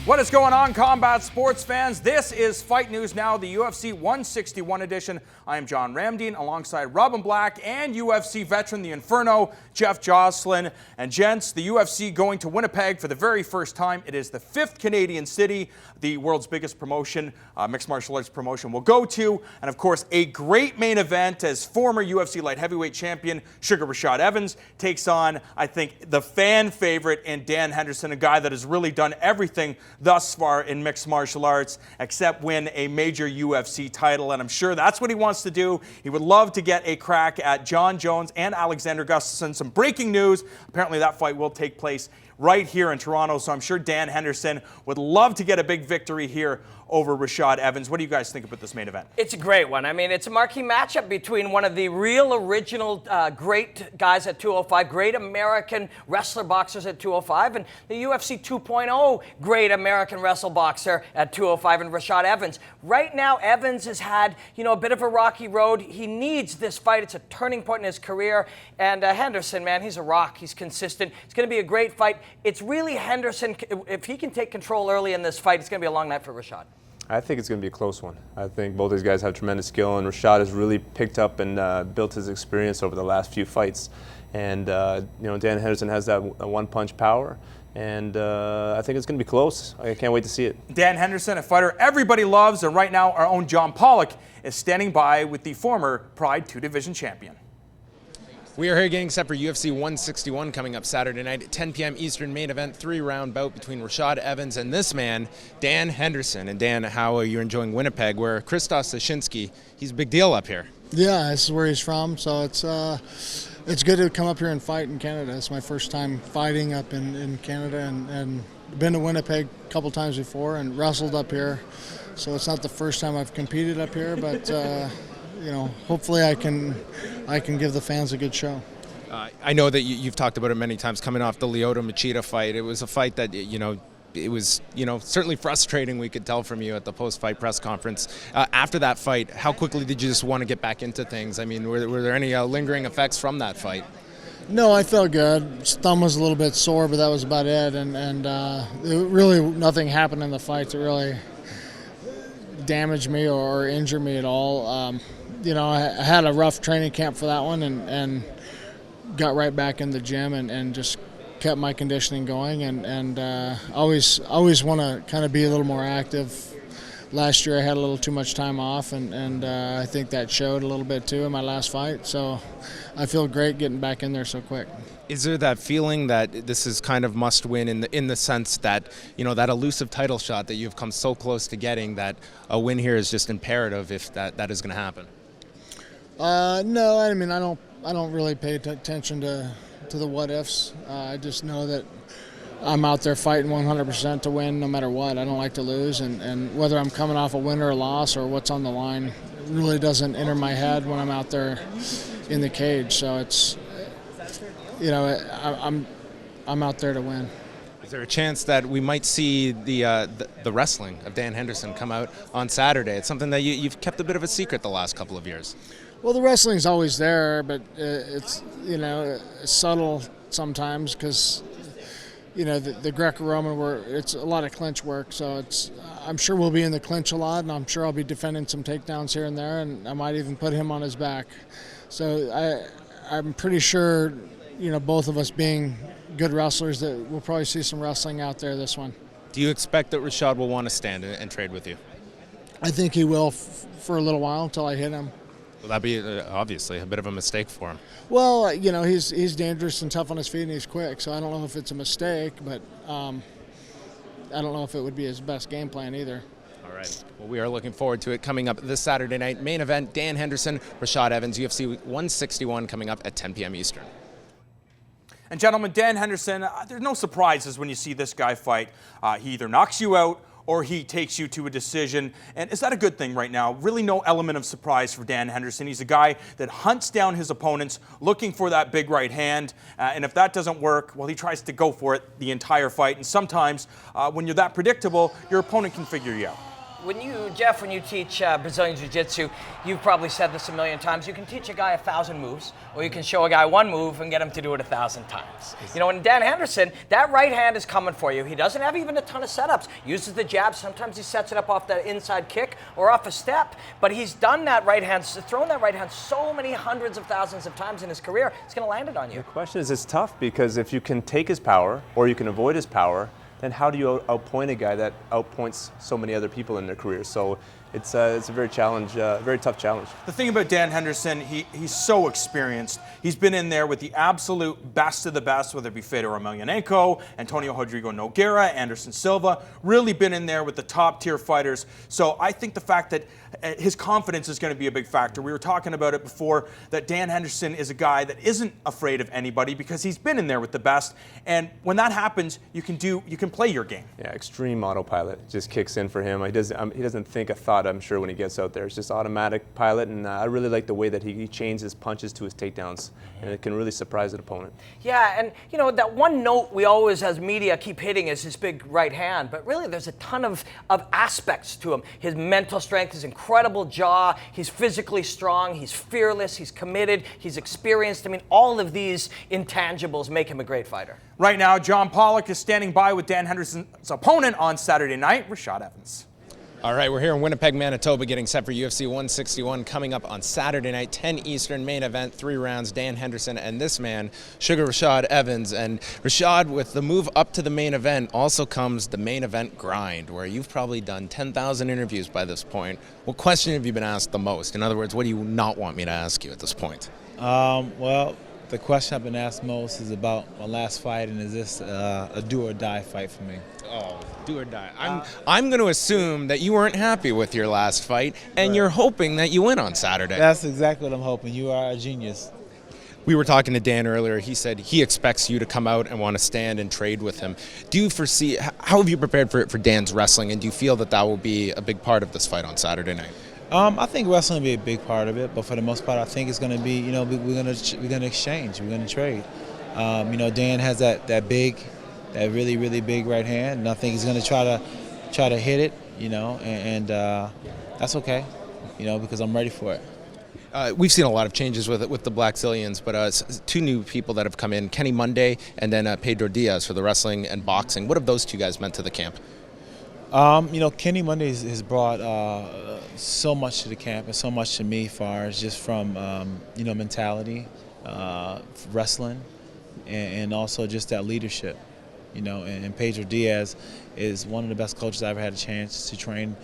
What is going on, combat sports fans? This is Fight News Now, the UFC 161 edition. I am John Ramdeen alongside Robin Black and UFC veteran, the Inferno, Jeff Jocelyn. And gents, the UFC going to Winnipeg for the very first time. It is the 5th Canadian city the world's biggest promotion, mixed martial arts promotion, will go to. And of course, a great main event as former UFC light heavyweight champion Sugar Rashad Evans takes on, I think, the fan favorite in Dan Henderson, a guy that has really done everything thus far in mixed martial arts except win a major UFC title, and I'm sure that's what he wants to do. He would love to get a crack at Jon Jones and Alexander Gustafsson. Some breaking news: apparently that fight will take place right here in Toronto, so I'm sure Dan Henderson would love to get a big victory here over Rashad Evans. What do you guys think about this main event? It's a great one. I mean, it's a marquee matchup between one of the real original great guys at 205, great American wrestler boxers at 205, and the UFC 2.0 great American wrestle boxer at 205 and Rashad Evans. Right now, Evans has had, a bit of a rocky road. He needs this fight. It's a turning point in his career. And Henderson, man, he's a rock. He's consistent. It's going to be a great fight. It's really Henderson. If he can take control early in this fight, it's going to be a long night for Rashad. I think it's going to be a close one. I think both these guys have tremendous skill, and Rashad has really picked up and built his experience over the last few fights. And Dan Henderson has that one-punch power, and I think it's going to be close. I can't wait to see it. Dan Henderson, a fighter everybody loves, and right now our own John Pollock is standing by with the former Pride 2-division champion. We are here getting set for UFC 161 coming up Saturday night at 10 p.m. Eastern, main event, 3-round bout between Rashad Evans and this man, Dan Henderson. And Dan, how are you enjoying Winnipeg, where Krzysztof Soszyński, he's a big deal up here? Yeah, this is where he's from, so it's good to come up here and fight in Canada. It's my first time fighting up in Canada, and been to Winnipeg a couple times before and wrestled up here. So it's not the first time I've competed up here, but hopefully I can give the fans a good show. I know that you've talked about it many times coming off the Lyoto-Machida fight. It was a fight that, it was, certainly frustrating, we could tell from you at the post-fight press conference. After that fight, how quickly did you just want to get back into things? I mean, were there any lingering effects from that fight? No, I felt good. Thumb was a little bit sore, but that was about it. And really nothing happened in the fight to really damage me or injure me at all. I had a rough training camp for that one and got right back in the gym and just kept my conditioning going and always want to kind of be a little more active. Last year I had a little too much time off and I think that showed a little bit too in my last fight. So I feel great getting back in there so quick. Is there that feeling that this is kind of must win in the sense that, that elusive title shot that you've come so close to getting, that a win here is just imperative if that is going to happen? No, I mean, I don't really pay attention to the what ifs. I just know that I'm out there fighting 100% to win no matter what. I don't like to lose, and whether I'm coming off a win or a loss or what's on the line, it really doesn't enter my head when I'm out there in the cage. So it's, I'm out there to win. Is there a chance that we might see the wrestling of Dan Henderson come out on Saturday? It's something that you've kept a bit of a secret the last couple of years. Well, the wrestling's always there, but it's subtle sometimes because the Greco-Roman it's a lot of clinch work. So I'm sure we'll be in the clinch a lot, and I'm sure I'll be defending some takedowns here and there, and I might even put him on his back. So I'm pretty sure, both of us being good wrestlers, that we'll probably see some wrestling out there this one. Do you expect that Rashad will want to stand and trade with you? I think he will for a little while until I hit him. Will that be obviously a bit of a mistake for him? Well, he's dangerous and tough on his feet and he's quick, so I don't know if it's a mistake, but I don't know if it would be his best game plan either. All right. Well, we are looking forward to it coming up this Saturday night. Main event, Dan Henderson, Rashad Evans, UFC 161 coming up at 10 p.m. Eastern. And gentlemen, Dan Henderson, there's no surprises when you see this guy fight. He either knocks you out or he takes you to a decision. And is that a good thing right now? Really no element of surprise for Dan Henderson. He's a guy that hunts down his opponents, looking for that big right hand. And if that doesn't work, well, he tries to go for it the entire fight. And sometimes when you're that predictable, your opponent can figure you out. Jeff, when you teach Brazilian Jiu-Jitsu, you've probably said this a million times, you can teach a guy 1,000 moves, or you can show a guy one move and get him to do it 1,000 times. You know, and Dan Henderson, that right hand is coming for you. He doesn't have even a ton of setups. Uses the jab. Sometimes he sets it up off that inside kick or off a step, but he's done that right hand, thrown that right hand so many hundreds of thousands of times in his career, it's going to land it on you. The question is, it's tough because if you can take his power or you can avoid his power, then how do you outpoint a guy that outpoints so many other people in their career? So it's a very tough challenge. The thing about Dan Henderson, he's so experienced. He's been in there with the absolute best of the best, whether it be Fedor Emelianenko, Antonio Rodrigo Nogueira, Anderson Silva, really been in there with the top tier fighters. So I think the fact that his confidence is going to be a big factor. We were talking about it before, that Dan Henderson is a guy that isn't afraid of anybody because he's been in there with the best. And when that happens, you can play your game. Yeah, extreme autopilot just kicks in for him. He doesn't think a thought, I'm sure, when he gets out there. It's just automatic pilot, and I really like the way that he chains his punches to his takedowns, and it can really surprise an opponent. Yeah, and you know, that one note we always, as media, keep hitting is his big right hand, but really there's a ton of aspects to him. His mental strength, his incredible jaw, he's physically strong, he's fearless, he's committed, he's experienced. I mean, all of these intangibles make him a great fighter. Right now, John Pollock is standing by with Dan Henderson's opponent on Saturday night, Rashad Evans. All right, we're here in Winnipeg, Manitoba, getting set for UFC 161 coming up on Saturday night, 10 Eastern, main event, 3 rounds, Dan Henderson and this man, Sugar Rashad Evans. And Rashad, with the move up to the main event, also comes the main event grind, where you've probably done 10,000 interviews by this point. What question have you been asked the most? In other words, what do you not want me to ask you at this point? Well, the question I've been asked most is about my last fight, and is this a do or die fight for me? Oh, do or die. I'm going to assume that you weren't happy with your last fight, and you're hoping that you win on Saturday. That's exactly what I'm hoping. You are a genius. We were talking to Dan earlier. He said he expects you to come out and want to stand and trade with him. Do you foresee, how have you prepared for Dan's wrestling, and do you feel that that will be a big part of this fight on Saturday night? I think wrestling will be a big part of it, but for the most part, I think it's going to be, you know, we're going to exchange, we're going to trade. You know, Dan has that really, really big right hand, and I think he's going to try to hit it, you know, and that's okay, you know, because I'm ready for it. We've seen a lot of changes with the Black Zillions, but 2 new people that have come in, Kenny Monday and then Pedro Diaz for the wrestling and boxing. What have those 2 guys meant to the camp? You know, Kenny Monday has brought so much to the camp and so much to me, as far as just from you know, mentality, wrestling, and also just that leadership. You know, and Pedro Diaz is one of the best coaches I've ever had a chance to train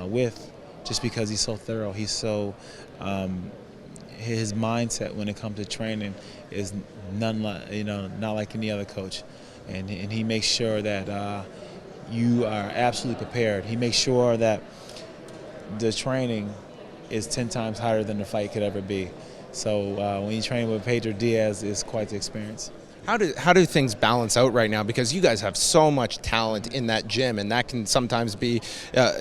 with, just because he's so thorough. He's so his mindset when it comes to training is not like any other coach, and he makes sure that you are absolutely prepared. He makes sure that the training is 10 times higher than the fight could ever be. So when you train with Pedro Diaz, it's quite the experience. How do things balance out right now? Because you guys have so much talent in that gym, and that can sometimes be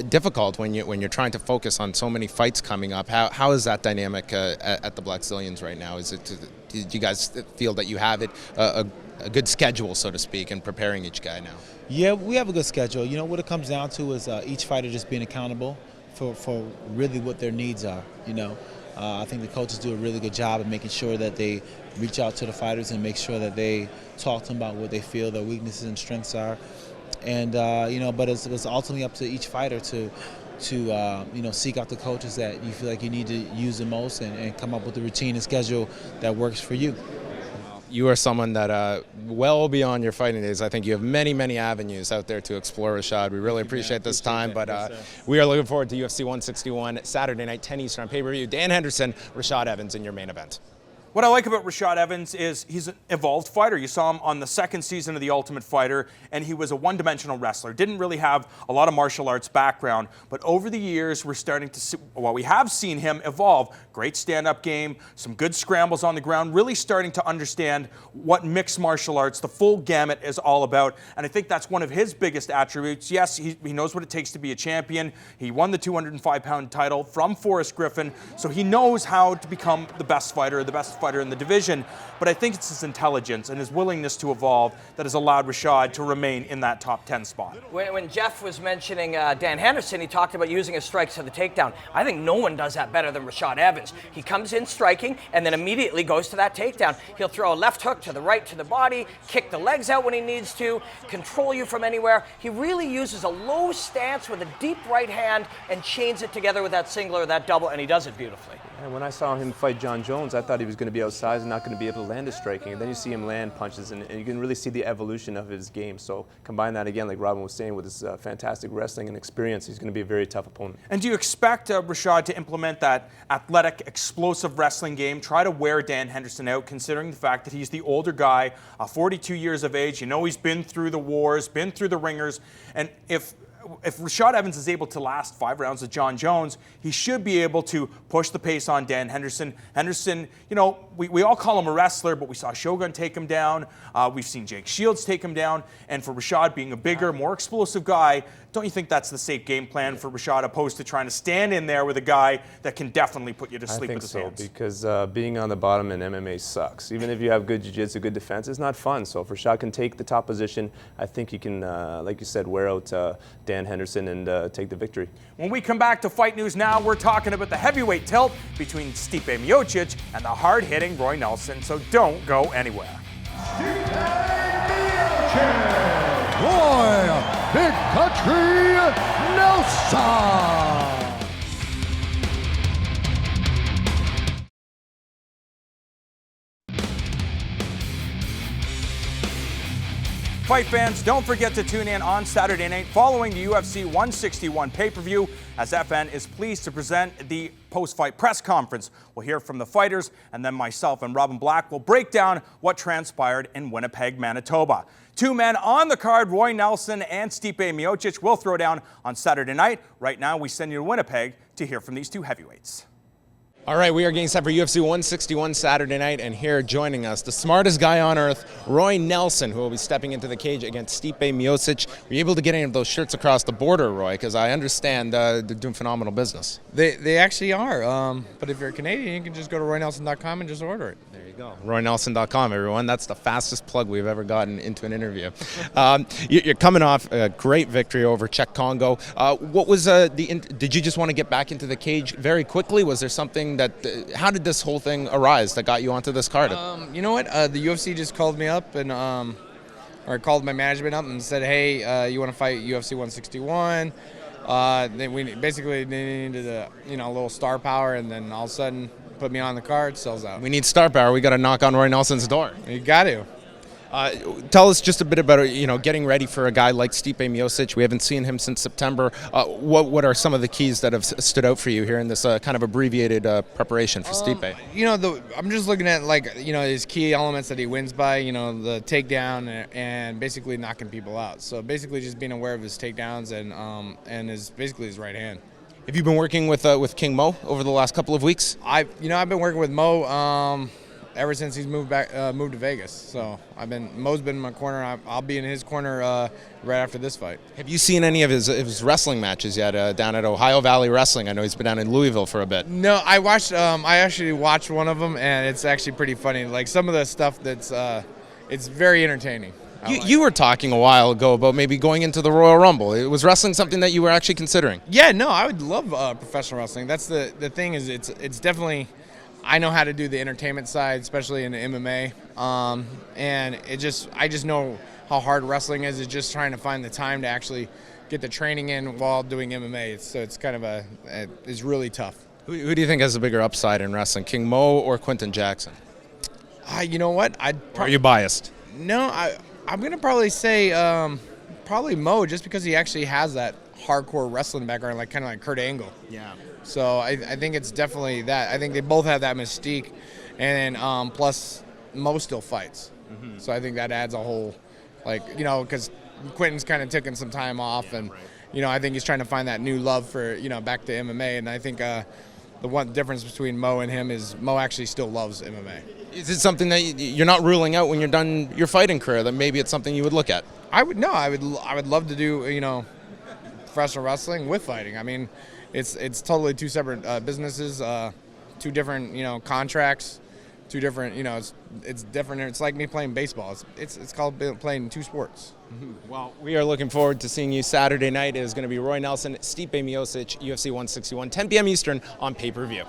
difficult when you're trying to focus on so many fights coming up. How is that dynamic at the Black Zillions right now? Do you guys feel that you have a good schedule, so to speak, in preparing each guy now? Yeah, we have a good schedule. You know, what it comes down to is each fighter just being accountable for really what their needs are, you know. I think the coaches do a really good job of making sure that they reach out to the fighters and make sure that they talk to them about what they feel their weaknesses and strengths are. And, you know, but it's ultimately up to each fighter to you know, seek out the coaches that you feel like you need to use the most, and come up with a routine and schedule that works for you. You are someone that, well beyond your fighting days, I think you have many, many avenues out there to explore, Rashad. We really appreciate this time, but we are looking forward to UFC 161 Saturday night, 10 Eastern on pay-per-view. Dan Henderson, Rashad Evans in your main event. What I like about Rashad Evans is he's an evolved fighter. You saw him on the 2nd season of The Ultimate Fighter, and he was a one-dimensional wrestler. Didn't really have a lot of martial arts background, but over the years, we're starting to see, well, we have seen him evolve. Great stand-up game, some good scrambles on the ground, really starting to understand what mixed martial arts, the full gamut, is all about. And I think that's one of his biggest attributes. Yes, he knows what it takes to be a champion. He won the 205-pound title from Forrest Griffin, so he knows how to become the best fighter fighter in the division, but I think it's his intelligence and his willingness to evolve that has allowed Rashad to remain in that top 10 spot. When Jeff was mentioning Dan Henderson, he talked about using his strikes for the takedown. I think no one does that better than Rashad Evans. He comes in striking and then immediately goes to that takedown. He'll throw a left hook to the right to the body, kick the legs out when he needs to, control you from anywhere. He really uses a low stance with a deep right hand and chains it together with that single or that double, and he does it beautifully. And when I saw him fight Jon Jones, I thought he was going to be outsized and not going to be able to land his striking. And then you see him land punches, and you can really see the evolution of his game. So combine that again, like Robin was saying, with his fantastic wrestling and experience, he's going to be a very tough opponent. And do you expect Rashad to implement that athletic, explosive wrestling game, try to wear Dan Henderson out, considering the fact that he's the older guy, 42 years of age? You know, he's been through the wars, been through the ringers, and if Rashad Evans is able to last 5 rounds with Jon Jones, he should be able to push the pace on Dan Henderson. Henderson, you know, we all call him a wrestler, but we saw Shogun take him down. We've seen Jake Shields take him down. And for Rashad being a bigger, more explosive guy, don't you think that's the safe game plan for Rashad, opposed to trying to stand in there with a guy that can definitely put you to sleep with his hands? I think so, because being on the bottom in MMA sucks. Even if you have good jiu-jitsu, good defense, it's not fun. So if Rashad can take the top position, I think he can, like you said, wear out Dan Henderson and take the victory. When we come back to Fight News Now, we're talking about the heavyweight tilt between Stipe Miocic and the hard-hitting Roy Nelson, so don't go anywhere. Roy Big Country Nelson. Fight fans, don't forget to tune in on Saturday night following the UFC 161 pay-per-view, as FN is pleased to present the post-fight press conference. We'll hear from the fighters, and then myself and Robin Black will break down what transpired in Winnipeg, Manitoba. 2 men on the card, Roy Nelson and Stipe Miocic, will throw down on Saturday night. Right now, we send you to Winnipeg to hear from these 2 heavyweights. All right, we are getting set for UFC 161 Saturday night, and here joining us, the smartest guy on earth, Roy Nelson, who will be stepping into the cage against Stipe Miocic. Were you able to get any of those shirts across the border, Roy? Because I understand they're doing phenomenal business. They actually are, but if you're Canadian, you can just go to roynelson.com and just order it. There you go. RoyNelson.com, everyone. That's the fastest plug we've ever gotten into an interview. You're coming off a great victory over Czech Congo. What was did you just want to get back into the cage very quickly? Was there something how did this whole thing arise that got you onto this card? You know what? The UFC just called me up and or called my management up and said, hey, you want to fight UFC 161? They needed a little star power, and then all of a sudden put me on the card. Sells out. We need star power. We got to knock on Roy Nelson's door. You got to. Tell us just a bit about getting ready for a guy like Stipe Miocic. We haven't seen him since September. What are some of the keys that have stood out for you here in this kind of abbreviated preparation for Stipe? I'm just looking at his key elements that he wins by. The takedown and basically knocking people out. So basically just being aware of his takedowns and his right hand. Have you been working with King Mo over the last couple of weeks? I've been working with Mo ever since he's moved to Vegas. So Mo's been in my corner. I'll be in his corner right after this fight. Have you seen any of his wrestling matches yet down at Ohio Valley Wrestling? I know he's been down in Louisville for a bit. No, I actually watched one of them, and it's actually pretty funny. Like some of the stuff it's very entertaining. You were talking a while ago about maybe going into the Royal Rumble. Was wrestling something that you were actually considering? Yeah, no, I would love professional wrestling. That's the thing is it's definitely. I know how to do the entertainment side, especially in the MMA, and I just know how hard wrestling is. It's just trying to find the time to actually get the training in while doing MMA. So it's kind of it's really tough. Who do you think has a bigger upside in wrestling, King Mo or Quinton Jackson? You know what? Are you biased? No, I'm gonna probably say probably Mo, just because he actually has that hardcore wrestling background, kind of like Kurt Angle. Yeah. So I think it's definitely that. I think they both have that mystique, and then plus Mo still fights. Mm-hmm. So I think that adds a whole, because Quentin's kind of taking some time off, and I think he's trying to find that new love for back to MMA. And I think the one difference between Mo and him is Mo actually still loves MMA. Is it something that you're not ruling out when you're done your fighting career? That maybe it's something you would look at? I would love to do professional wrestling with fighting. I mean. It's totally two separate businesses, two different contracts, two different, it's different. It's like me playing baseball. It's called playing two sports. Well, we are looking forward to seeing you Saturday night. It is going to be Roy Nelson, Stipe Miocic, UFC 161, 10 p.m. Eastern on pay-per-view.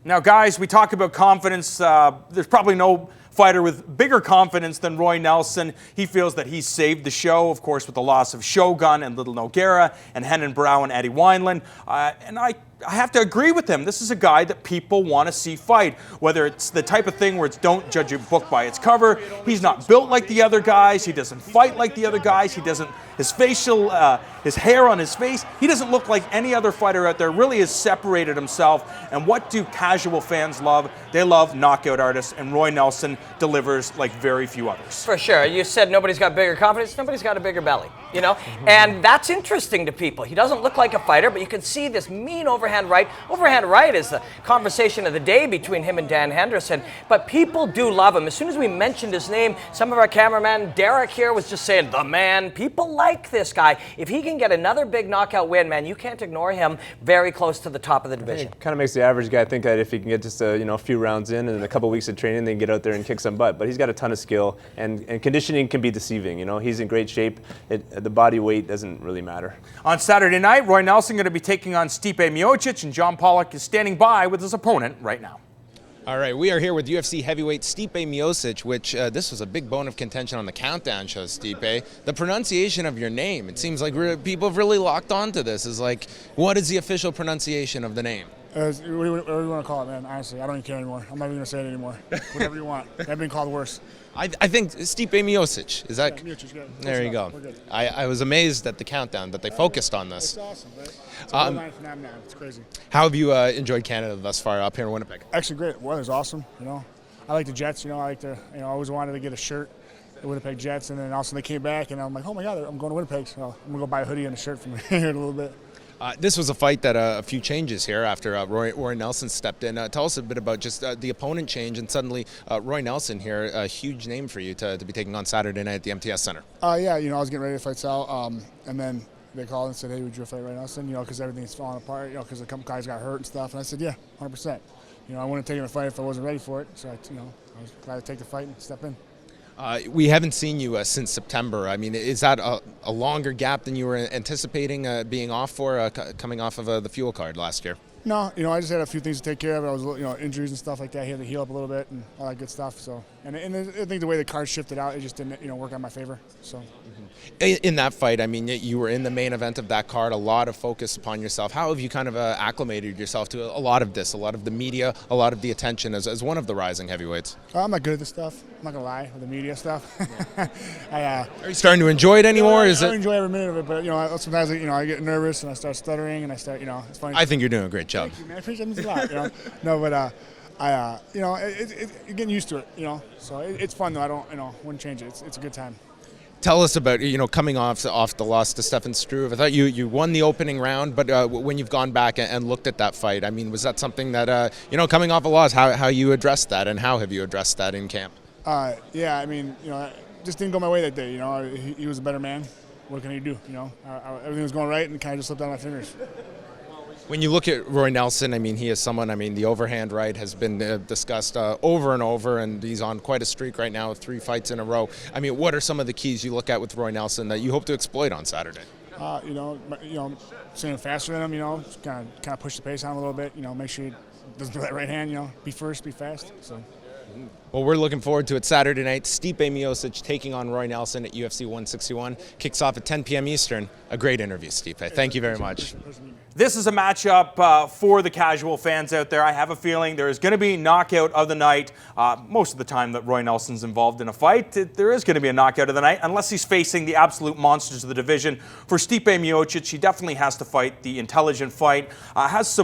Now, guys, we talk about confidence. There's probably no fighter with bigger confidence than Roy Nelson. He feels that he's saved the show, of course, with the loss of Shogun and Little Nogueira and Henan Brow and Eddie Wineland. And I have to agree with him. This is a guy that people want to see fight, whether it's the type of thing where it's don't judge a book by its cover. He's not built like the other guys. He doesn't fight like the other guys. He doesn't, his hair on his face, he doesn't look like any other fighter out there. Really has separated himself. And what do casual fans love? They love knockout artists, and Roy Nelson delivers like very few others. For sure. You said nobody's got bigger confidence. Nobody's got a bigger belly, And that's interesting to people. He doesn't look like a fighter, but you can see this mean overhand right. Overhand right is the conversation of the day between him and Dan Henderson. But people do love him. As soon as we mentioned his name, some of our cameraman, Derek here, was just saying, the man. People like this guy. If he can get another big knockout win, man, you can't ignore him. Very close to the top of the division. It kind of makes the average guy think that if he can get just a few rounds in and a couple weeks of training, they can get out there and kick some butt. But he's got a ton of skill, and conditioning can be deceiving. He's in great shape. The body weight doesn't really matter. On Saturday night, Roy Nelson going to be taking on Stipe Miocic, and John Pollock is standing by with his opponent right now. All right, we are here with UFC heavyweight Stipe Miocic, which this was a big bone of contention on the Countdown show, Stipe. The pronunciation of your name, it seems like people have really locked onto this. Is like, what is the official pronunciation of the name? Whatever you want to call it, man. Honestly, I don't even care anymore. I'm not even going to say it anymore. Whatever you want. I've been called worse. I think Stipe Miocic. Is that? Yeah, Miocic, good. There you go. We're good. I was amazed at the Countdown that they focused on this. It's awesome, right? It's a line phenomenon. It's crazy. How have you enjoyed Canada thus far up here in Winnipeg? Actually, great. Weather's awesome. I like the Jets. I like to. I always wanted to get a shirt, the Winnipeg Jets, and then also they came back, and I'm like, oh my God, I'm going to Winnipeg. So I'm gonna go buy a hoodie and a shirt from here in a little bit. This was a fight that a few changes here after Roy Nelson stepped in. Tell us a bit about just the opponent change, and suddenly Roy Nelson here, a huge name for you to be taking on Saturday night at the MTS Center. Yeah, I was getting ready to fight Sal, and then they called and said, hey, would you fight Roy Nelson? Because everything's falling apart, because a couple guys got hurt and stuff. And I said, yeah, 100%. I wouldn't take the fight if I wasn't ready for it. So, I was glad to take the fight and step in. We haven't seen you since September. I mean, is that a longer gap than you were anticipating being off for, coming off of the Fuel card last year? No, I just had a few things to take care of. I was, injuries and stuff like that. I had to heal up a little bit and all that good stuff. So, and I think the way the card shifted out, it just didn't, work out in my favor. So. In that fight, I mean, you were in the main event of that card, a lot of focus upon yourself. How have you kind of acclimated yourself to a lot of this, a lot of the media, a lot of the attention as one of the rising heavyweights? I'm not good at this stuff. I'm not going to lie with the media stuff. Are you starting to enjoy it anymore? I enjoy every minute of it, but, sometimes, I get nervous and I start stuttering and I start, it's funny. I think you're doing a great job. Thank you, man. I appreciate it a lot, No, but getting used to it, So it's fun, though. I wouldn't change it. It's a good time. Tell us about, coming off the loss to Stefan Struve. I thought you won the opening round, but when you've gone back and looked at that fight, I mean, was that something that, coming off a loss, how you addressed that, and how have you addressed that in camp? Yeah, I mean, just didn't go my way that day, He was a better man. What can he do, Everything was going right and kind of just slipped out of my fingers. When you look at Roy Nelson, I mean, he is someone, the overhand right has been discussed over and over, and he's on quite a streak right now with 3 fights in a row. I mean, what are some of the keys you look at with Roy Nelson that you hope to exploit on Saturday? Staying faster than him, just kind of push the pace on him a little bit, make sure he doesn't throw that right hand, be first, be fast, so. Well, we're looking forward to it Saturday night. Stipe Miocic taking on Roy Nelson at UFC 161. Kicks off at 10 p.m. Eastern. A great interview, Stipe. Thank you very much. This is a matchup for the casual fans out there. I have a feeling there is going to be knockout of the night. Most of the time that Roy Nelson's involved in a fight, there is going to be a knockout of the night, unless he's facing the absolute monsters of the division. For Stipe Miocic, he definitely has to fight the intelligent fight. Has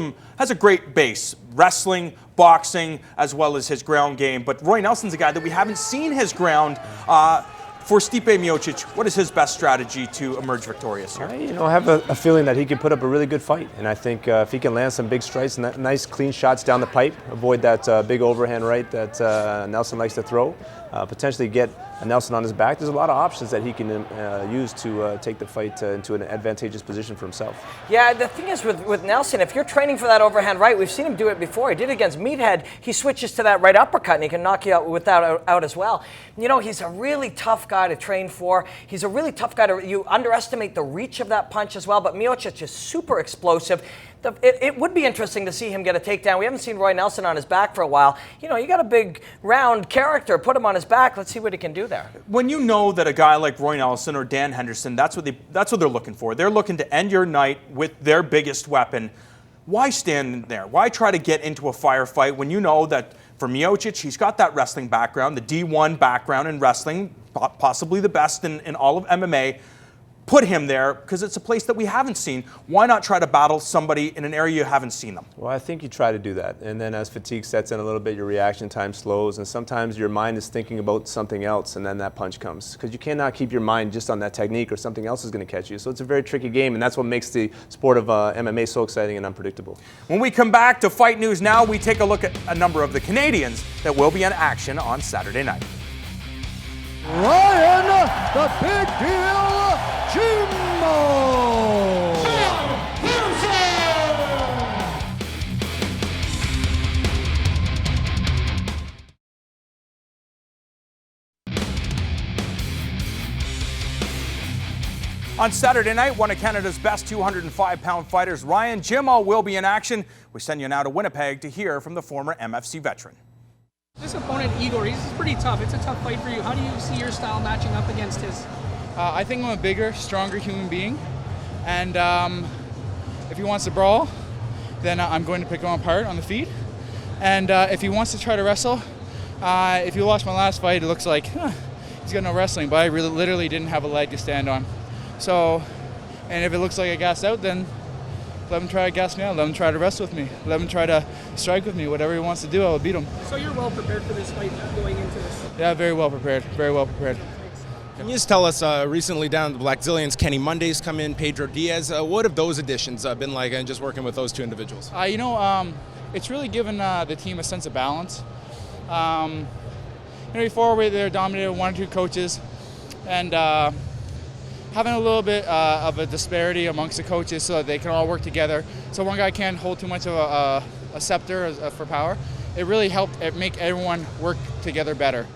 a great base, wrestling, boxing, as well as his ground game. But Roy Nelson's a guy that we haven't seen his ground. For Stipe Miocic, what is his best strategy to emerge victorious here? I have a feeling that he could put up a really good fight. And I think if he can land some big strikes and nice clean shots down the pipe, avoid that big overhand right that Nelson likes to throw, potentially get a Nelson on his back. There's a lot of options that he can use to take the fight into an advantageous position for himself. Yeah, the thing is with Nelson, if you're training for that overhand right, we've seen him do it before. He did it against Meathead. He switches to that right uppercut and he can knock you out with that out as well. You know, he's a really tough guy to train for. He's a really tough guy you underestimate the reach of that punch as well, but Miocic is super explosive. It would be interesting to see him get a takedown. We haven't seen Roy Nelson on his back for a while. You know, you got a big, round character. Put him on his back. Let's see what he can do there. When you know that a guy like Roy Nelson or Dan Henderson, that's what they're looking for. They're looking to end your night with their biggest weapon. Why stand there? Why try to get into a firefight when you know that for Miocic, he's got that wrestling background, the D1 background in wrestling, possibly the best in all of MMA. Put him there because it's a place that we haven't seen. Why not try to battle somebody in an area you haven't seen them? Well, I think you try to do that. And then as fatigue sets in a little bit, your reaction time slows. And sometimes your mind is thinking about something else and then that punch comes. Because you cannot keep your mind just on that technique or something else is going to catch you. So it's a very tricky game. And that's what makes the sport of MMA so exciting and unpredictable. When we come back to Fight News Now, we take a look at a number of the Canadians that will be in action on Saturday night. Ryan, the big deal, Jimmo! On Saturday night, one of Canada's best 205-pound fighters, Ryan Jimmo, will be in action. We send you now to Winnipeg to hear from the former MFC veteran. This opponent, Igor, he's pretty tough. It's a tough fight for you. How do you see your style matching up against his? I think I'm a bigger, stronger human being. And if he wants to brawl, then I'm going to pick him apart on the feet. And if he wants to try to wrestle, if you watch my last fight, it looks like he's got no wrestling, but I literally didn't have a leg to stand on. So, and if it looks like I gassed out, then let him try to gas me out. Let him try to wrestle with me. Let him try to strike with me. Whatever he wants to do, I will beat him. So you're well prepared for this fight going into this? Yeah, very well prepared. Very well prepared. Can you just tell us, recently down at the Black Zillions, Kenny Monday's come in, Pedro Diaz. What have those additions been like, and just working with those two individuals? It's really given the team a sense of balance. Before they were dominated with one or two coaches, and having a little bit of a disparity amongst the coaches so that they can all work together. So one guy can't hold too much of a scepter for power. It really helped make everyone work together better.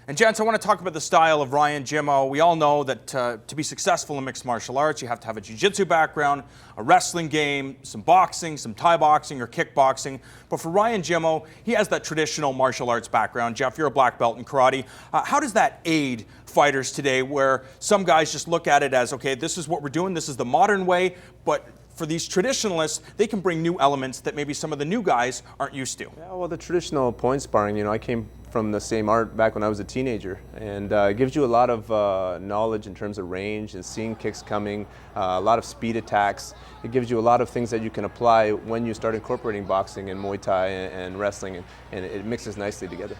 And gents, I want to talk about the style of Ryan Jimmo. We all know that to be successful in mixed martial arts, you have to have a jiu-jitsu background, a wrestling game, some boxing, some Thai boxing or kickboxing. But for Ryan Jimmo, he has that traditional martial arts background. Jeff, you're a black belt in karate. How does that aid fighters today, where some guys just look at it as, okay, this is what we're doing, this is the modern way, but for these traditionalists, they can bring new elements that maybe some of the new guys aren't used to? Yeah, well, the traditional point sparring, I came from the same art back when I was a teenager, and it gives you a lot of knowledge in terms of range and seeing kicks coming, a lot of speed attacks. It gives you a lot of things that you can apply when you start incorporating boxing and Muay Thai and wrestling, and it mixes nicely together.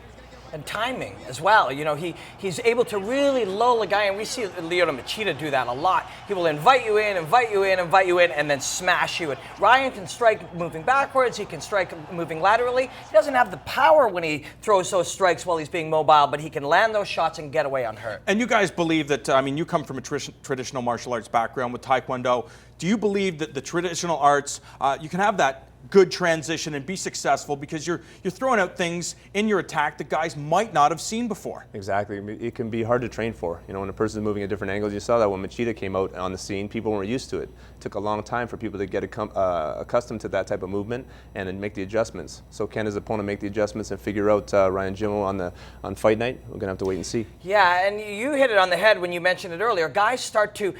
And timing as well. He's able to really lull a guy, and we see Lyoto Machida do that a lot. He will invite you in, and then smash you. And Ryan can strike moving backwards. He can strike moving laterally. He doesn't have the power when he throws those strikes while he's being mobile, but he can land those shots and get away unhurt. And you guys believe that, you come from a traditional martial arts background with Taekwondo. Do you believe that the traditional arts, you can have that good transition and be successful because you're throwing out things in your attack that guys might not have seen before? Exactly. It can be hard to train for. When a person's moving at different angles, you saw that when Machida came out on the scene, people weren't used to it. It took a long time for people to get accustomed to that type of movement and then make the adjustments. So can his opponent make the adjustments and figure out Ryan Jimmo on fight night? We're gonna have to wait and see. Yeah, and you hit it on the head when you mentioned it earlier. Guys start to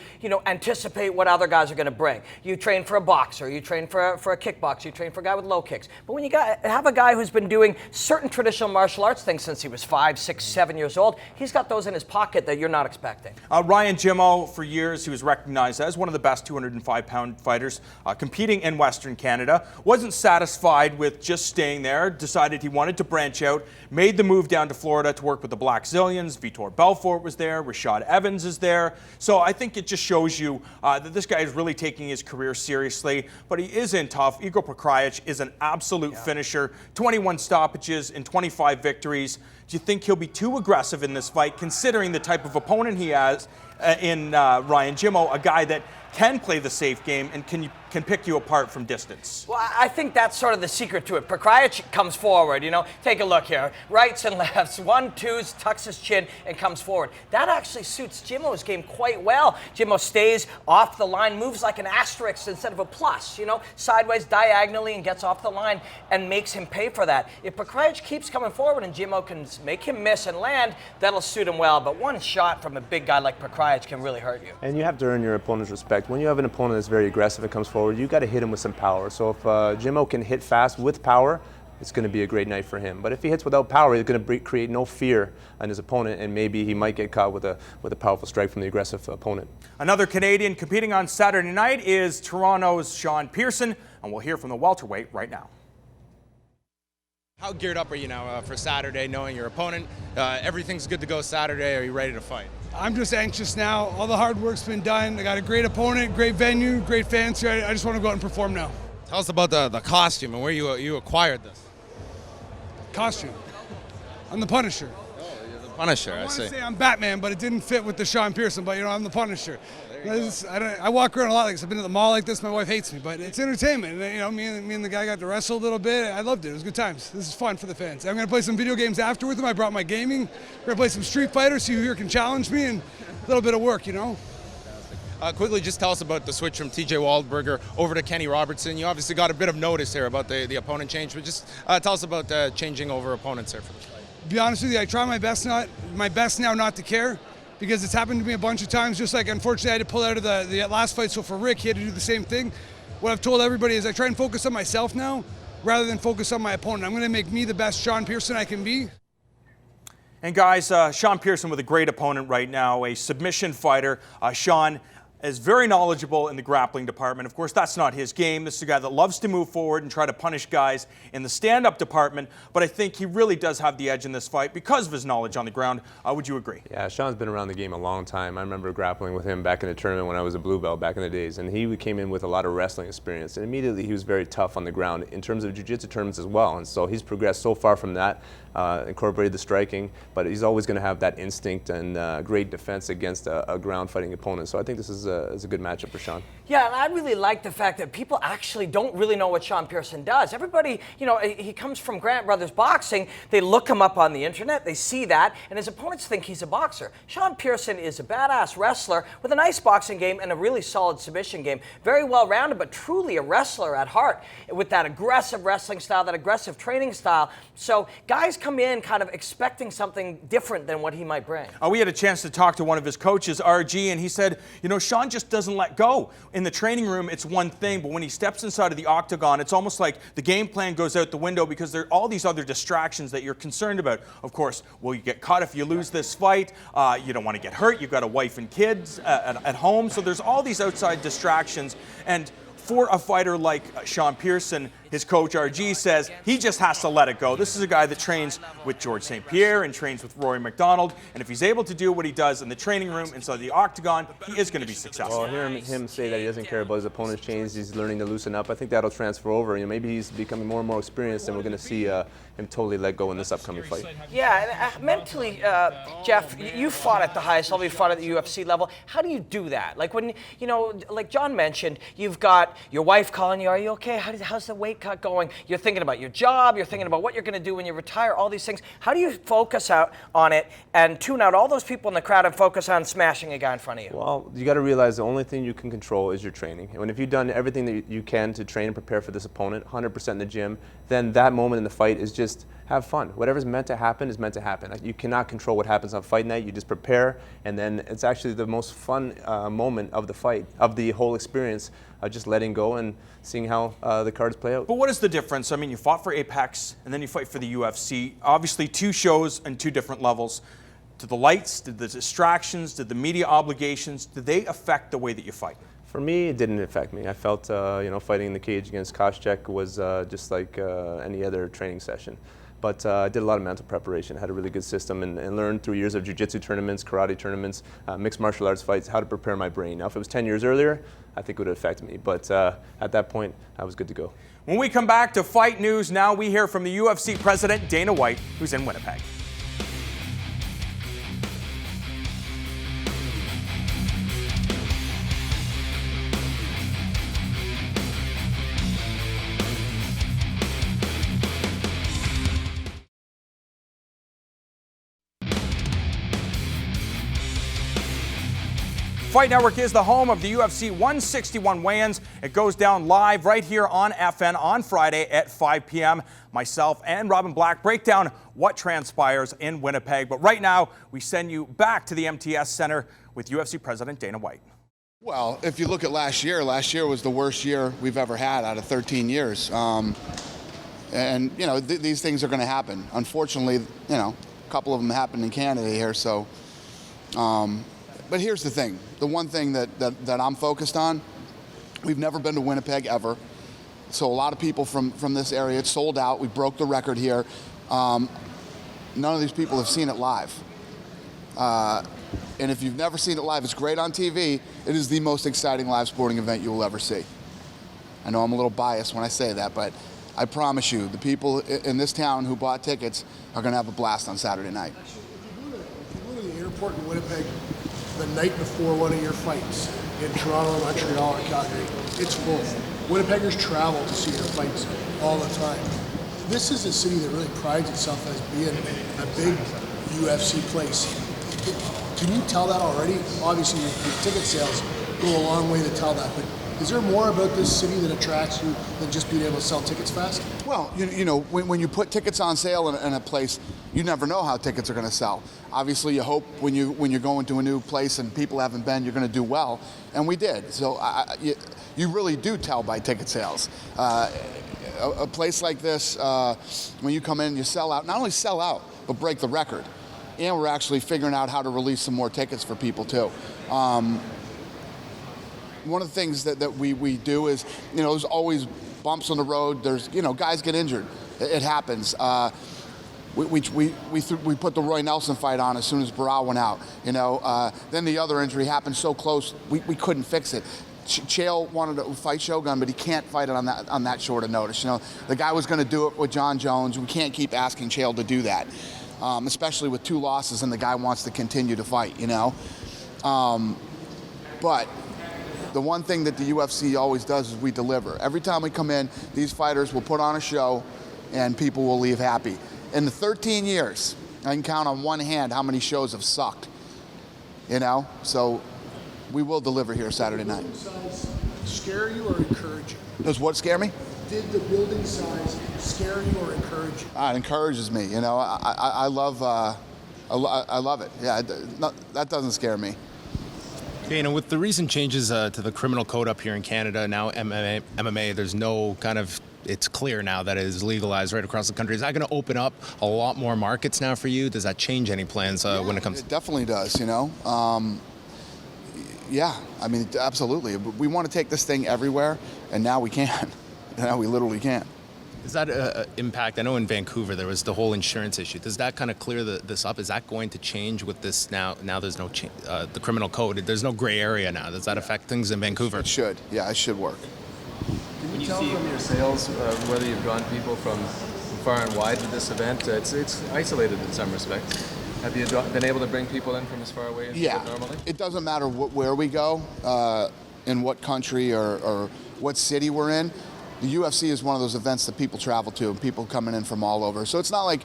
anticipate what other guys are going to bring. You train for a boxer, you train for a kickboxer, you train for a guy with low kicks. But when you have a guy who's been doing certain traditional martial arts things since he was 5, 6, 7 years old, he's got those in his pocket that you're not expecting. Ryan Jimmo, for years, he was recognized as one of the best 205-pound fighters competing in Western Canada. Wasn't satisfied with just staying there, decided he wanted to branch out, made the move down to Florida to work with the Black Zillions. Vitor Belfort was there, Rashad Evans is there. So I think it just shows you that this guy is really taking his career seriously, but he is in tough. Igor Pekrajic is an absolute finisher. 21 stoppages in 25 victories. Do you think he'll be too aggressive in this fight, considering the type of opponent he has in Ryan Jimmo, a guy that can play the safe game and can pick you apart from distance? Well, I think that's sort of the secret to it. Pekrajic comes forward, take a look here. Rights and lefts, 1-2s, tucks his chin, and comes forward. That actually suits Jimmo's game quite well. Jimmo stays off the line, moves like an asterisk instead of a plus, sideways, diagonally, and gets off the line and makes him pay for that. If Pekrajic keeps coming forward and Jimmo can make him miss and land, that'll suit him well. But one shot from a big guy like Pekrajic can really hurt you. And you have to earn your opponent's respect. When you have an opponent that's very aggressive and comes forward, you got to hit him with some power. So if Jimmo can hit fast with power, it's going to be a great night for him. But if he hits without power, he's going to create no fear on his opponent, and maybe he might get caught with a powerful strike from the aggressive opponent. Another Canadian competing on Saturday night is Toronto's Shawn Pearson, and we'll hear from the welterweight right now. How geared up are you now for Saturday, knowing your opponent? Everything's good to go Saturday. Are you ready to fight? I'm just anxious now. All the hard work's been done. I got a great opponent, great venue, great fans here. I just want to go out and perform now. Tell us about the costume and where you acquired this. Costume. I'm the Punisher. Oh, you're the Punisher, I see. want to say I'm Batman, but it didn't fit with the Shawn Pearson, but I'm the Punisher. I walk around a lot like this. I've been at the mall like this. My wife hates me, but it's entertainment. Me and the guy got to wrestle a little bit. I loved it. It was good times. This is fun for the fans. I'm going to play some video games after with them. I brought my gaming. We're going to play some Street Fighter, see who here can challenge me, and a little bit of work, Quickly, just tell us about the switch from TJ Waldberger over to Kenny Robertson. You obviously got a bit of notice here about the opponent change, but just tell us about changing over opponents here. To be honest with you, I try my best now not to care, because it's happened to me a bunch of times. Just like, unfortunately, I had to pull out of the last fight. So for Rick, he had to do the same thing. What I've told everybody is I try and focus on myself now rather than focus on my opponent. I'm going to make me the best Shawn Pearson I can be. And guys, Shawn Pearson with a great opponent right now, a submission fighter. Shawn is very knowledgeable in the grappling department. Of course, that's not his game. This is a guy that loves to move forward and try to punish guys in the stand-up department, but I think he really does have the edge in this fight because of his knowledge on the ground. Would you agree? Yeah, Shawn's been around the game a long time. I remember grappling with him back in the tournament when I was a blue belt back in the days, and he came in with a lot of wrestling experience, and immediately he was very tough on the ground in terms of jiu-jitsu tournaments as well, and so he's progressed so far from that, incorporated the striking, but he's always going to have that instinct and great defense against a ground fighting opponent, so I think this is a good matchup for Shawn. Yeah, and I really like the fact that people actually don't really know what Shawn Pearson does. Everybody, he comes from Grant Brothers Boxing. They look him up on the internet, they see that, and his opponents think he's a boxer. Shawn Pearson is a badass wrestler with a nice boxing game and a really solid submission game. Very well-rounded, but truly a wrestler at heart with that aggressive wrestling style, that aggressive training style. So guys come in kind of expecting something different than what he might bring. We had a chance to talk to one of his coaches, RG, and he said, Shawn just doesn't let go. In the training room, it's one thing, but when he steps inside of the octagon, it's almost like the game plan goes out the window because there are all these other distractions that you're concerned about. Of course, will you get caught if you lose this fight? You don't want to get hurt. You've got a wife and kids at home, so there's all these outside distractions. And for a fighter like Shawn Pearson, his coach RG says he just has to let it go. This is a guy that trains with George St. Pierre and trains with Rory McDonald, and if he's able to do what he does in the training room inside the octagon, he is going to be successful. Well, hearing him say that he doesn't care about his opponent's change, he's learning to loosen up, I think that'll transfer over. Maybe he's becoming more and more experienced, and we're going to see him totally let go in this upcoming fight. Yeah, and mentally, Jeff, you fought at the highest level, you fought at the UFC level. How do you do that? Like when, like John mentioned, you've got your wife calling you, are you okay? How's the weight cut going? You're thinking about your job, you're thinking about what you're going to do when you retire, all these things. How do you focus out on it and tune out all those people in the crowd and focus on smashing a guy in front of you? Well, you got to realize the only thing you can control is your training. And if you've done everything that you can to train and prepare for this opponent, 100% in the gym, then that moment in the fight is just have fun. Whatever's meant to happen is meant to happen. You cannot control what happens on fight night. You just prepare, and then it's actually the most fun moment of the fight, of the whole experience, just letting go and seeing how the cards play out. But what is the difference? I mean, you fought for Apex, and then you fight for the UFC. Obviously, two shows and two different levels. Did the lights, did the distractions, did the media obligations, did they affect the way that you fight? For me, it didn't affect me. I felt, fighting in the cage against Koscheck was just like any other training session. But I did a lot of mental preparation, had a really good system, and learned through years of jiu-jitsu tournaments, karate tournaments, mixed martial arts fights, how to prepare my brain. Now, if it was 10 years earlier, I think it would have affected me. But at that point, I was good to go. When we come back to Fight News, now we hear from the UFC president, Dana White, who's in Winnipeg. Fight Network is the home of the UFC 161 weigh-ins. It goes down live right here on FN on Friday at 5 p.m. Myself and Robin Black break down what transpires in Winnipeg. But right now, we send you back to the MTS Center with UFC President Dana White. Well, if you look at last year was the worst year we've ever had out of 13 years. And, you know, these things are going to happen. Unfortunately, you know, a couple of them happened in Canada here, so... But here's the thing. The one thing that I'm focused on, we've never been to Winnipeg ever. So a lot of people from this area, it's sold out. We broke the record here. None of these people have seen it live. And if you've never seen it live, it's great on TV. It is the most exciting live sporting event you will ever see. I know I'm a little biased when I say that, but I promise you, the people in this town who bought tickets are going to have a blast on Saturday night. If you go to the airport in Winnipeg the night before one of your fights in Toronto, Montreal, or Calgary, it's full. Winnipeggers travel to see your fights all the time. This is a city that really prides itself as being a big UFC place. Can you tell that already? Obviously, your ticket sales go a long way to tell that, but is there more about this city that attracts you than just being able to sell tickets fast? Well, you know, when you put tickets on sale in a place, you never know how tickets are going to sell. Obviously, you hope when you're going to a new place and people haven't been, you're going to do well, and we did. So you really do tell by ticket sales. A place like this, when you come in, you sell out. Not only sell out, but break the record. And we're actually figuring out how to release some more tickets for people too. One of the things that we do is, you know, there's always bumps on the road. There's, you know, guys get injured. It happens. We put the Roy Nelson fight on as soon as Barral went out. You know, then the other injury happened so close we couldn't fix it. Chael wanted to fight Shogun, but he can't fight it on that short of notice. You know, the guy was going to do it with Jon Jones. We can't keep asking Chael to do that, especially with 2 losses and the guy wants to continue to fight. You know, but the one thing that the UFC always does is we deliver. Every time we come in, these fighters will put on a show and people will leave happy. In the 13 years, I can count on one hand how many shows have sucked, you know? So we will deliver here Saturday night. Did the building size scare you or encourage you? Does what scare me? Did the building size scare you or encourage you? It encourages me, you know? I love it. Yeah, that doesn't scare me. Dana, with the recent changes to the criminal code up here in Canada, now MMA, there's no kind of, it's clear now that it is legalized right across the country. Is that going to open up a lot more markets now for you? Does that change any plans when it comes? It definitely does, you know. Yeah, I mean, absolutely. We want to take this thing everywhere, and now we can. Now we literally can. Does that impact? I know in Vancouver there was the whole insurance issue. Does that kind of clear this up? Is that going to change with this now? Now there's no the criminal code. There's no gray area now. Does that affect things in Vancouver? It should. Yeah, it should work. Can you see from your sales whether you've drawn people from far and wide to this event? It's isolated in some respects. Have you been able to bring people in from as far away as you would normally? It doesn't matter where we go, in what country or what city we're in. The UFC is one of those events that people travel to, and people coming in from all over. So it's not like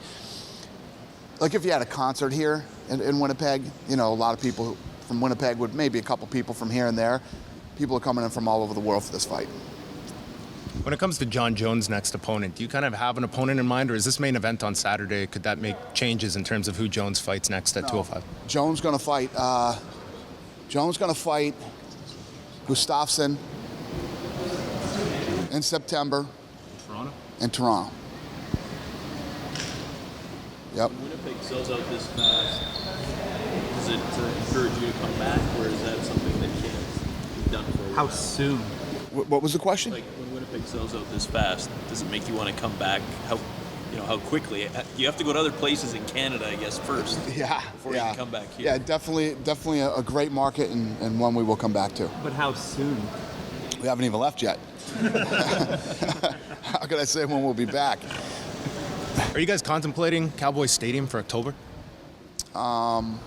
if you had a concert here in Winnipeg, you know, a lot of people from Winnipeg would, maybe a couple people from here and there. People are coming in from all over the world for this fight. When it comes to Jon Jones' next opponent, do you kind of have an opponent in mind, or is this main event on Saturday, could that make changes in terms of who Jones fights next at 205? Jones going to fight Gustafsson in September. In Toronto. Yep. When Winnipeg sells out this fast, does it encourage you to come back, or is that something that can't be done for a while? How soon? What was the question? Like when Winnipeg sells out this fast, does it make you want to come back? how quickly you have to go to other places in Canada, I guess, first. Yeah, before you can come back here. Yeah, definitely a great market and one we will come back to. But how soon? We haven't even left yet. How can I say when we'll be back? Are you guys contemplating Cowboys Stadium for October? No.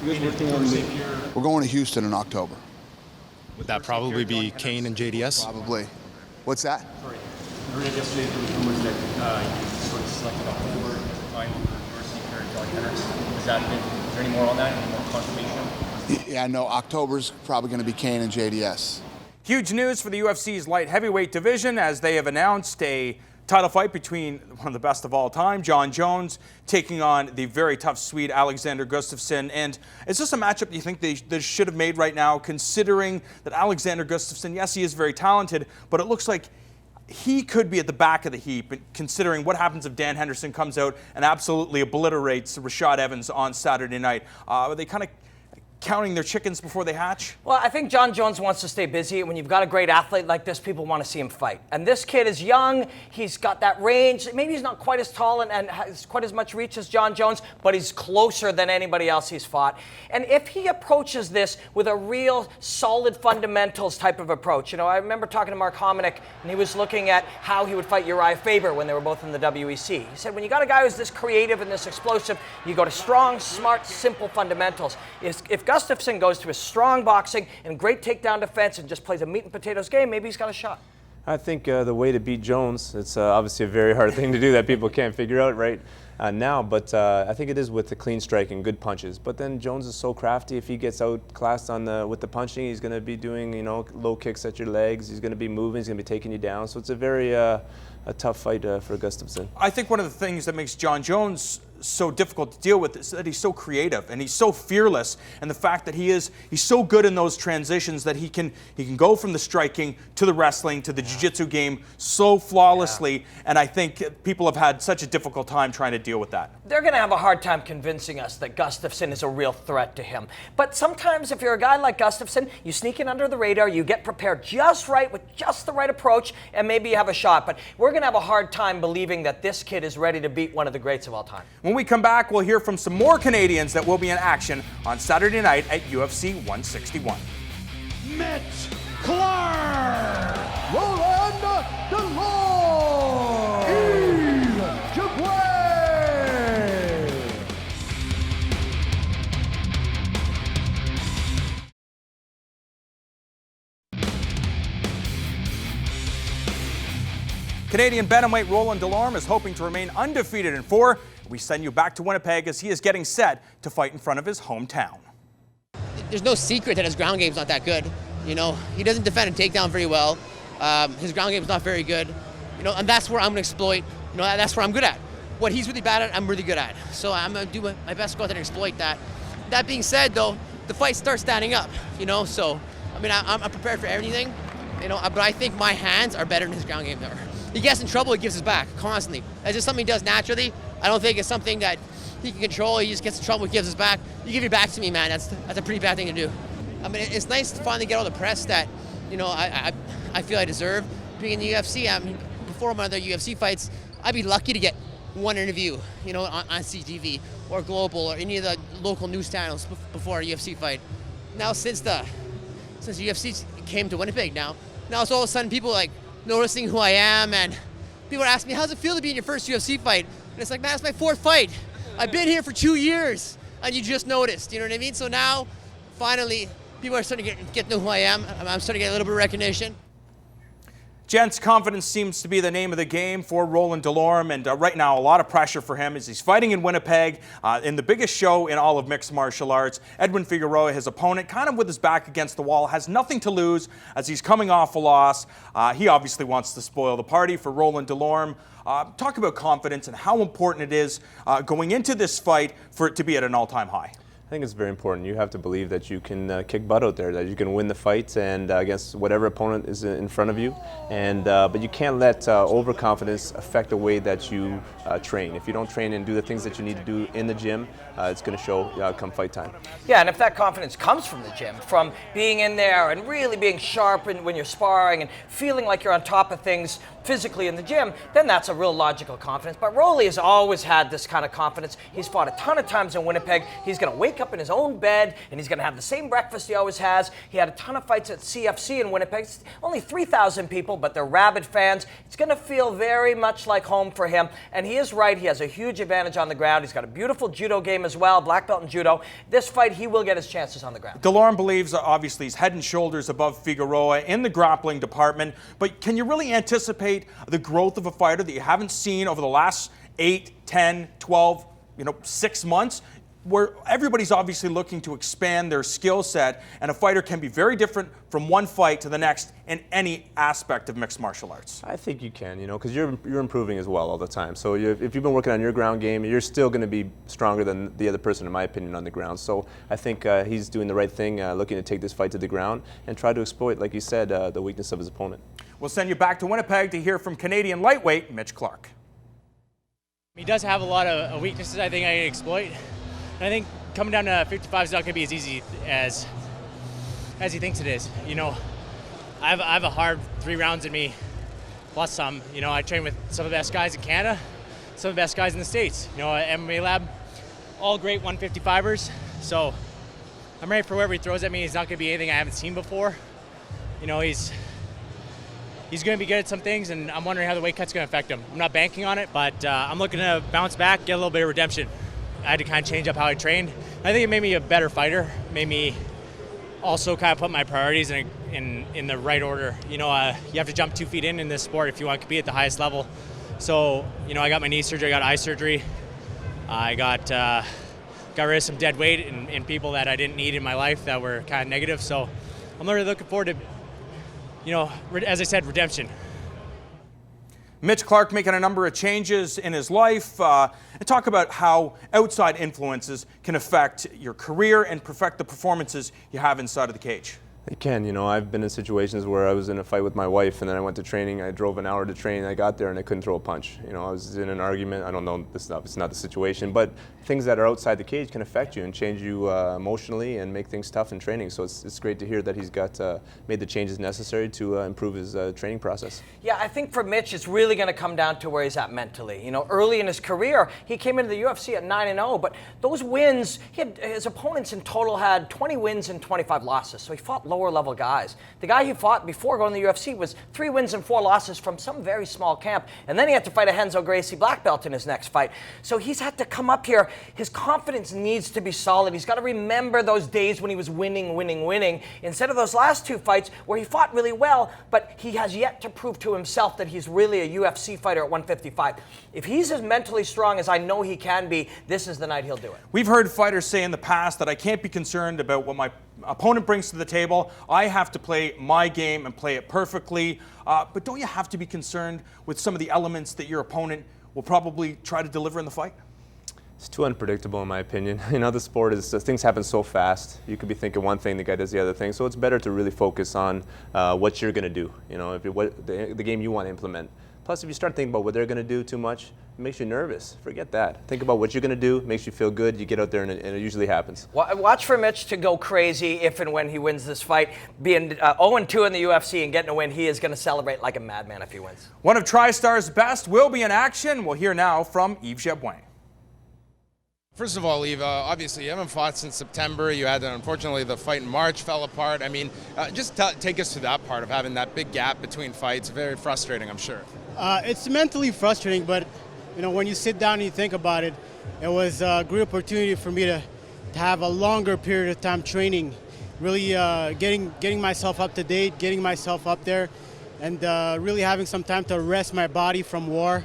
You guys working on We're going to Houston in October. Would that probably be Kane and JDS? Probably. What's that? Sorry. I read yesterday there was rumors that you sort of selected October final for UFC for Henderson. Is there any more on that? Any more confirmation? Yeah, no, October's probably going to be Kane and JDS. Huge news for the UFC's light heavyweight division as they have announced a title fight between one of the best of all time, Jon Jones, taking on the very tough Swede Alexander Gustafsson. And is this a matchup you think they should have made right now, considering that Alexander Gustafsson, yes, he is very talented, but it looks like he could be at the back of the heap, considering what happens if Dan Henderson comes out and absolutely obliterates Rashad Evans on Saturday night. Are they kind of counting their chickens before they hatch? Well, I think Jon Jones wants to stay busy. When you've got a great athlete like this, people want to see him fight. And this kid is young. He's got that range. Maybe he's not quite as tall and has quite as much reach as Jon Jones, but he's closer than anybody else he's fought. And if he approaches this with a real solid fundamentals type of approach, I remember talking to Mark Hominick, and he was looking at how he would fight Uriah Faber when they were both in the WEC. He said, when you got a guy who's this creative and this explosive, you go to strong, smart, simple fundamentals. If Gustafsson goes to his strong boxing and great takedown defense and just plays a meat and potatoes game, maybe he's got a shot. I think the way to beat Jones, it's obviously a very hard thing to do that people can't figure out right now, but I think it is with the clean striking, good punches. But then Jones is so crafty. If he gets outclassed with the punching, he's going to be doing low kicks at your legs. He's going to be moving. He's going to be taking you down. So it's a very a tough fight for Gustafsson. I think one of the things that makes Jon Jones so difficult to deal with is that he's so creative and he's so fearless, and the fact that he's so good in those transitions that he can go from the striking to the wrestling to the jiu-jitsu game so flawlessly, and I think people have had such a difficult time trying to deal with that. They're going to have a hard time convincing us that Gustafsson is a real threat to him. But sometimes if you're a guy like Gustafsson, you sneak in under the radar, you get prepared just right with just the right approach, and maybe you have a shot. But we're going to have a hard time believing that this kid is ready to beat one of the greats of all time. When we come back, we'll hear from some more Canadians that will be in action on Saturday night at UFC 161. Mitch Clarke, Roland Delorme, Yves Jabouin. Canadian bantamweight Roland Delorme is hoping to remain undefeated in 4. We send you back to Winnipeg as he is getting set to fight in front of his hometown. There's no secret that his ground game's not that good. He doesn't defend and take down very well. His ground game's not very good. And that's where I'm going to exploit. That's where I'm good at. What he's really bad at, I'm really good at. So I'm going to do my best to go out there and exploit that. That being said, though, the fight starts standing up. So I'm prepared for everything. But I think my hands are better than his ground game there. He gets in trouble, he gives his back constantly. That's just something he does naturally. I don't think it's something that he can control. He just gets in trouble, gives his back. You give your back to me, man. That's a pretty bad thing to do. It's nice to finally get all the press that, I feel I deserve being in the UFC. Before my other UFC fights, I'd be lucky to get one interview, on CTV or Global or any of the local news channels before a UFC fight. Now, since the UFC came to Winnipeg now it's all of a sudden people noticing who I am, and people are asking me, how's it feel to be in your first UFC fight? And it's like, man, it's my 4th fight. I've been here for 2 years, and you just noticed, you know what I mean? So now, finally, people are starting to get to know who I am. I'm starting to get a little bit of recognition. Gents, confidence seems to be the name of the game for Roland Delorme, and right now a lot of pressure for him as he's fighting in Winnipeg in the biggest show in all of mixed martial arts. Edwin Figueroa, his opponent, kind of with his back against the wall, has nothing to lose as he's coming off a loss. He obviously wants to spoil the party for Roland Delorme. Talk about confidence and how important it is going into this fight for it to be at an all-time high. I think it's very important. You have to believe that you can kick butt out there, that you can win the fight and against whatever opponent is in front of you. And but you can't let overconfidence affect the way that you train. If you don't train and do the things that you need to do in the gym, it's going to show come fight time. Yeah, and if that confidence comes from the gym, from being in there and really being sharp when you're sparring and feeling like you're on top of things physically in the gym, then that's a real logical confidence. But Rolly has always had this kind of confidence. He's fought a ton of times in Winnipeg. He's going to wake up in his own bed and he's going to have the same breakfast he always has. He had a ton of fights at CFC in Winnipeg. It's only 3,000 people, but they're rabid fans. It's going to feel very much like home for him. And he is right. He has a huge advantage on the ground. He's got a beautiful judo game as well, black belt in judo. This fight, he will get his chances on the ground. Delorme believes obviously he's head and shoulders above Figueroa in the grappling department, but can you really anticipate the growth of a fighter that you haven't seen over the last 8, 10, 12, 6 months, where everybody's obviously looking to expand their skill set, and a fighter can be very different from one fight to the next in any aspect of mixed martial arts? I think you can, because you're improving as well all the time. So if you've been working on your ground game, you're still going to be stronger than the other person, in my opinion, on the ground. So I think he's doing the right thing, looking to take this fight to the ground and try to exploit, like you said, the weakness of his opponent. We'll send you back to Winnipeg to hear from Canadian lightweight Mitch Clarke. He does have a lot of weaknesses I think I can exploit. And I think coming down to 55 is not going to be as easy as he thinks it is. I have a hard 3 rounds in me, plus some. I train with some of the best guys in Canada, some of the best guys in the States. At MMA Lab, all great 155ers. So I'm ready for whatever he throws at me. He's not going to be anything I haven't seen before. He's going to be good at some things, and I'm wondering how the weight cut's going to affect him. I'm not banking on it, but I'm looking to bounce back, get a little bit of redemption. I had to kind of change up how I trained. I think it made me a better fighter, made me also kind of put my priorities in the right order. You have to jump 2 feet in this sport if you want to compete at the highest level. So, I got my knee surgery, I got eye surgery. I got rid of some dead weight in people that I didn't need in my life that were kind of negative. So I'm really looking forward to, as I said, redemption. Mitch Clarke making a number of changes in his life, and talk about how outside influences can affect your career and perfect the performances you have inside of the cage. It can, I've been in situations where I was in a fight with my wife and then I went to training, I drove an hour to train, I got there and I couldn't throw a punch. I was in an argument, I don't know, it's not the situation, but things that are outside the cage can affect you and change you emotionally and make things tough in training. So it's great to hear that he's got made the changes necessary to improve his training process. Yeah, I think for Mitch, it's really going to come down to where he's at mentally. Early in his career, he came into the UFC at 9-0, but those wins, his opponents in total had 20 wins and 25 losses. So he fought lower level guys. The guy he fought before going to the UFC was 3 wins and 4 losses from some very small camp, and then he had to fight a Renzo Gracie black belt in his next fight. So he's had to come up here. His confidence needs to be solid. He's got to remember those days when he was winning, instead of those last 2 fights where he fought really well, but he has yet to prove to himself that he's really a UFC fighter at 155. If he's as mentally strong as I know he can be, this is the night he'll do it. We've heard fighters say in the past that I can't be concerned about what my opponent brings to the table. I have to play my game and play it perfectly. But don't you have to be concerned with some of the elements that your opponent will probably try to deliver in the fight? It's too unpredictable in my opinion. The sport is, things happen so fast. You could be thinking one thing, the guy does the other thing. So it's better to really focus on what you're going to do, the game you want to implement. Plus, if you start thinking about what they're going to do too much, it makes you nervous. Forget that. Think about what you're going to do, makes you feel good, you get out there and it usually happens. Watch for Mitch to go crazy if and when he wins this fight. Being 0-2 in the UFC and getting a win, he is going to celebrate like a madman if he wins. One of TriStar's best will be in action. We'll hear now from Yves Jabouin. First of all, Yves, obviously you haven't fought since September. You had, unfortunately, the fight in March fell apart. I mean, just take us to that part of having that big gap between fights. Very frustrating, I'm sure. It's mentally frustrating, but when you sit down and you think about it, it was a great opportunity for me to have a longer period of time training, really getting myself up to date, getting myself up there, and really having some time to rest my body from war.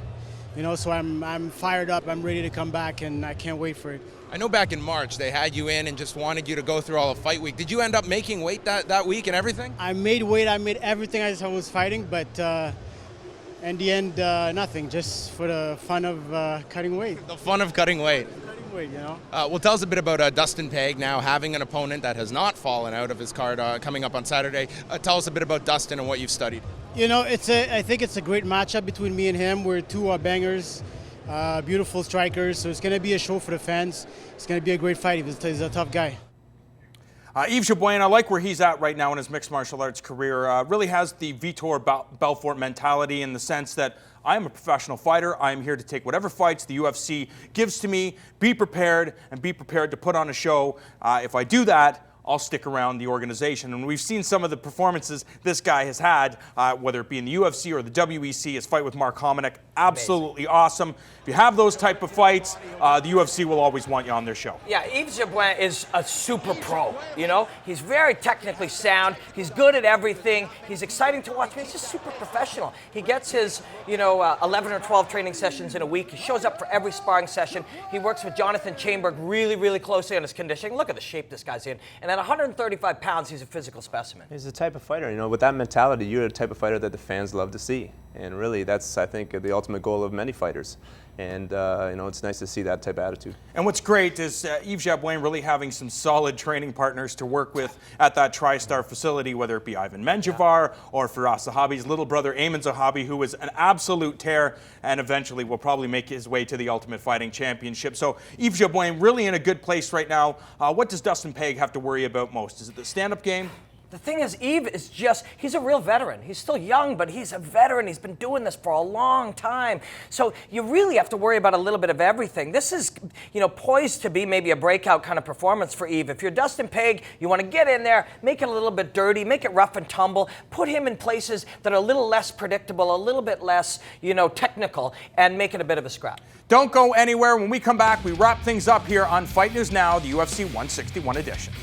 So I'm fired up, I'm ready to come back, and I can't wait for it. I know back in March they had you in and just wanted you to go through all of fight week. Did you end up making weight that week and everything? I made weight, I made everything I was fighting, but in the end, nothing, just for the fun of cutting weight. The fun of cutting weight. wait, you know. Well, tell us a bit about Dustin Peg now having an opponent that has not fallen out of his card coming up on Saturday. Tell us a bit about Dustin and what you've studied. You know, I think it's a great matchup between me and him. We're two bangers, beautiful strikers, so it's going to be a show for the fans. It's going to be a great fight. He's a tough guy. Yves Jabouin, I like where he's at right now in his mixed martial arts career. Really has the Vitor Belfort mentality in the sense that I am a professional fighter. I am here to take whatever fights the UFC gives to me, be prepared, and be prepared to put on a show. If I do that, I'll stick around the organization. And we've seen some of the performances this guy has had, whether it be in the UFC or the WEC. His fight with Mark Hominick, absolutely awesome. If you have those type of fights, the UFC will always want you on their show. Yeah, Yves Jabouin is a super pro, you know? He's very technically sound. He's good at everything. He's exciting to watch. He's just super professional. He gets his, 11 or 12 training sessions in a week. He shows up for every sparring session. He works with Jonathan Chamberg really, really closely on his conditioning. Look at the shape this guy's in. And at 135 pounds, he's a physical specimen. He's the type of fighter, with that mentality, you're the type of fighter that the fans love to see. And really, that's, I think, the ultimate goal of many fighters. And, it's nice to see that type of attitude. And what's great is Yves Jabouin really having some solid training partners to work with at that TriStar facility, whether it be Ivan Menjivar or Firas Zahabi's little brother, Ayman Zahabi, who is an absolute tear and eventually will probably make his way to the Ultimate Fighting Championship. So Yves Jabouin really in a good place right now. What does Dustin Peg have to worry about most? Is it the stand-up game? The thing is, Yves is he's a real veteran. He's still young, but he's a veteran. He's been doing this for a long time. So you really have to worry about a little bit of everything. This is, poised to be maybe a breakout kind of performance for Yves. If you're Dustin Peg, you want to get in there, make it a little bit dirty, make it rough and tumble, put him in places that are a little less predictable, a little bit less, technical, and make it a bit of a scrap. Don't go anywhere. When we come back, we wrap things up here on Fight News Now, the UFC 161 edition.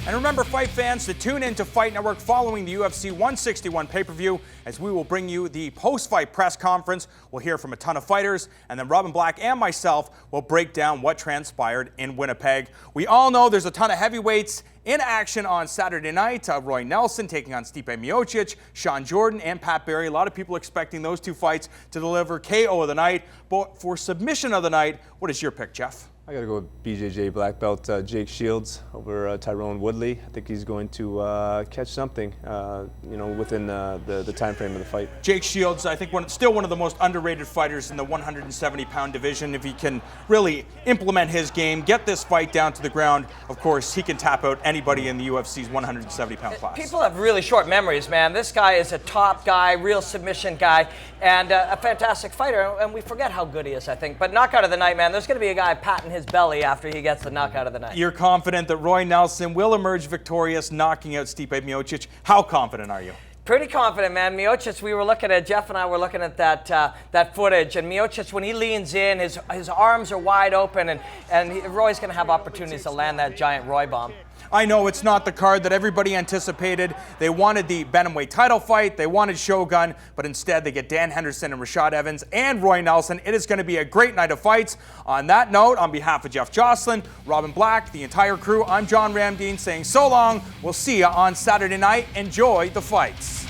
And remember, fight fans, to tune in to Fight Network following the UFC 161 pay-per-view, as we will bring you the post-fight press conference. We'll hear from a ton of fighters, and then Robin Black and myself will break down what transpired in Winnipeg. We all know there's a ton of heavyweights in action on Saturday night. Roy Nelson taking on Stipe Miocic, Sean Jordan, and Pat Barry. A lot of people expecting those two fights to deliver KO of the night. But for submission of the night, what is your pick, Jeff? I got to go with BJJ black belt Jake Shields over Tyrone Woodley. I think he's going to catch something, within the time frame of the fight. Jake Shields, I think still one of the most underrated fighters in the 170-pound division. If he can really implement his game, get this fight down to the ground, of course, he can tap out anybody in the UFC's 170-pound class. People have really short memories, man. This guy is a top guy, real submission guy, and a fantastic fighter, and we forget how good he is, I think. But knockout of the night, man, there's going to be a guy patting his belly after he gets the knockout of the night. You're confident that Roy Nelson will emerge victorious, knocking out Stipe Miocic. How confident are you? Pretty confident, man. Miocic, Jeff and I were looking at that footage, and Miocic, when he leans in, his arms are wide open, and Roy's going to have opportunities to land that giant Roy bomb. I know it's not the card that everybody anticipated. They wanted the bantamweight title fight. They wanted Shogun, but instead they get Dan Henderson and Rashad Evans and Roy Nelson. It is going to be a great night of fights. On that note, on behalf of Jeff Jocelyn, Robin Black, the entire crew, I'm Jon Ramdeen saying so long. We'll see you on Saturday night. Enjoy the fights.